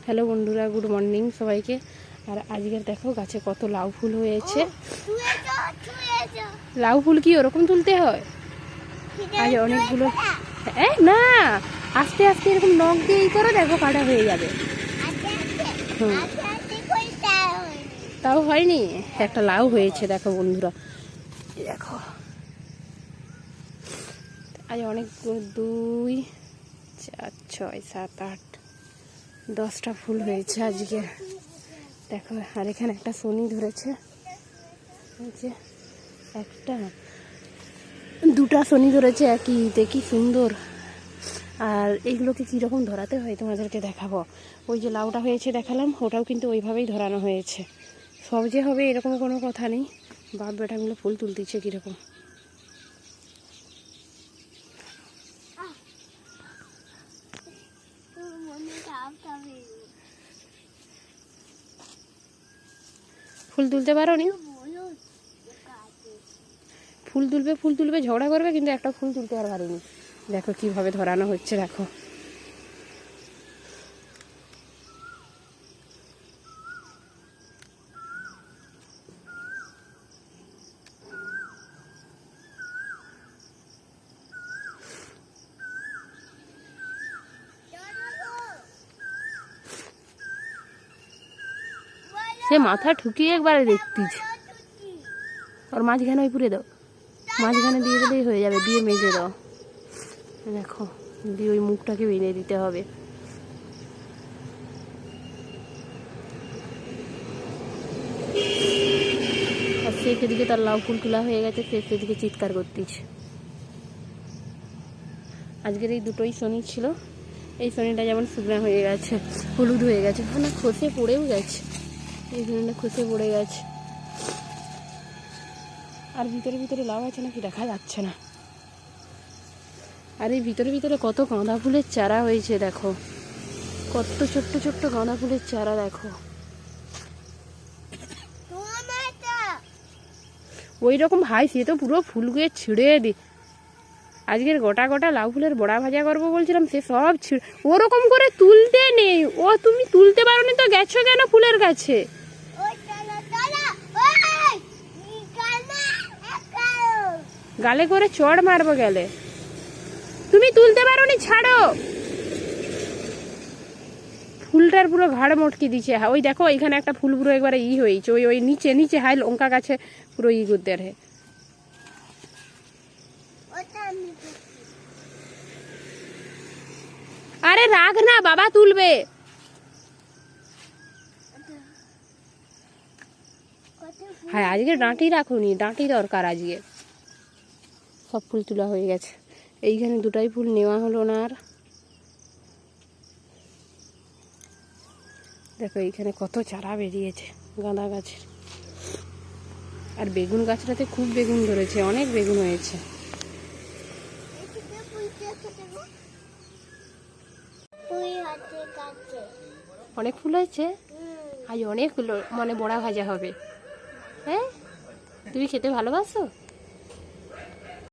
Hello বন্ধুরা, good morning সবাইকে। আর আজকের দেখো গাছে কত লাউ ফুল হয়েছে। লাউ ফুল কি ওরকম তুলতে হয়? আজ অনেকগুলো। না, আস্তে আস্তে এরকম নখ দিয়ে এই করো, দেখো কাটা হয়ে যাবে। তাও হয়নি, একটা লাউ হয়েছে দেখো বন্ধুরা, দেখো। আজ অনেক, 2, 4, 6, 7, 8, 10টা ফুল হয়েছে আজকে দেখো। আর এখানে একটা শনি ধরেছে, একটা 2টা শনি ধরেছে একইতে, কি সুন্দর। আর এইগুলোকে কীরকম ধরাতে হয় তোমাদেরকে দেখাবো। ওই যে লাউটা হয়েছে দেখালাম, ওটাও কিন্তু ওইভাবেই ধরানো হয়েছে। সব যে হবে এরকম কোনো কথা নেই। বাপ বেটাগুলো ফুল তুলতেছে কীরকম। ফুল তুলতে পারো নি? ফুল তুলবে ঝগড়া করবে, কিন্তু একটা ফুল তুলতে আর পারিনি। দেখো কিভাবে ধরানো হচ্ছে, দেখো। সে মাথা ঠুকিয়ে একবারে দেখতিস। ওর মাঝখানে ওই পুরে দাও, মাঝখানে দিয়ে দিলেই হয়ে যাবে, দিয়ে মেজে দাও। দেখো, দিয়ে ওই মুখটাকে বেঁধে দিতে হবে। আর সে সেদিকে তার লাউ ফুল তোলা হয়ে গেছে, সে সেদিকে চিৎকার করতেছে। আজকের এই দুটোই শনি ছিল। এই শনিটা যেমন শুকনা হয়ে গেছে, হলুদ হয়ে গেছে, না খসে পড়েও গেছে। এই শনিটা খসে পড়ে গেছে। আর ভিতরে ভিতরে লাউ আছে নাকি দেখা যাচ্ছে না। আর এই ভিতরে ভিতরে কত গাঁদা ফুলের চারা হয়েছে দেখো, কত ছোট্ট ছোট্ট গাঁদা ফুলের চারা দেখো। ওই রকম ভাই, সে তো পুরো ফুলগুলো ছিঁড়ে দি। আজকের গোটা গোটা লাউ ফুলের বড়া ভাজা করবো বলছিলাম, সে সব ছিঁড়ে। ওরকম করে তুলতে নেই। ও তুমি তুলতে পারো নি তো গেছো কেন ফুলের কাছে? গালে করে চড় মারবো গেলে। তুমি তুলতে পারো নি, ছাড়ো। ফুলটার পুরো ঘাড় মটকে দিচ্ছে। ওই দেখো এখানে একটা ফুল পুরো একবারে হয়েছে, ওই ওই নিচে নিচে হাই লঙ্কা গাছে পুরো করতে রে। আরে রাখ না, বাবা তুলবে। হ্যাঁ, আজকে ডাঁটি রাখুনি, ডাঁটি দরকার আজকে। সব ফুল তোলা হয়ে গেছে। এইখানে 2টাই ফুল নেওয়া হলো না আর। দেখো এইখানে কত চারা বেরিয়েছে গাঁদা গাছের। আর বেগুন গাছটাতে খুব বেগুন ধরেছে, অনেক বেগুন হয়েছে। অনেক ফুল হয়েছে আজ, অনেকগুলো, মানে বড়া ভাজা হবে। হ্যাঁ, তুমি খেতে ভালোবাসো?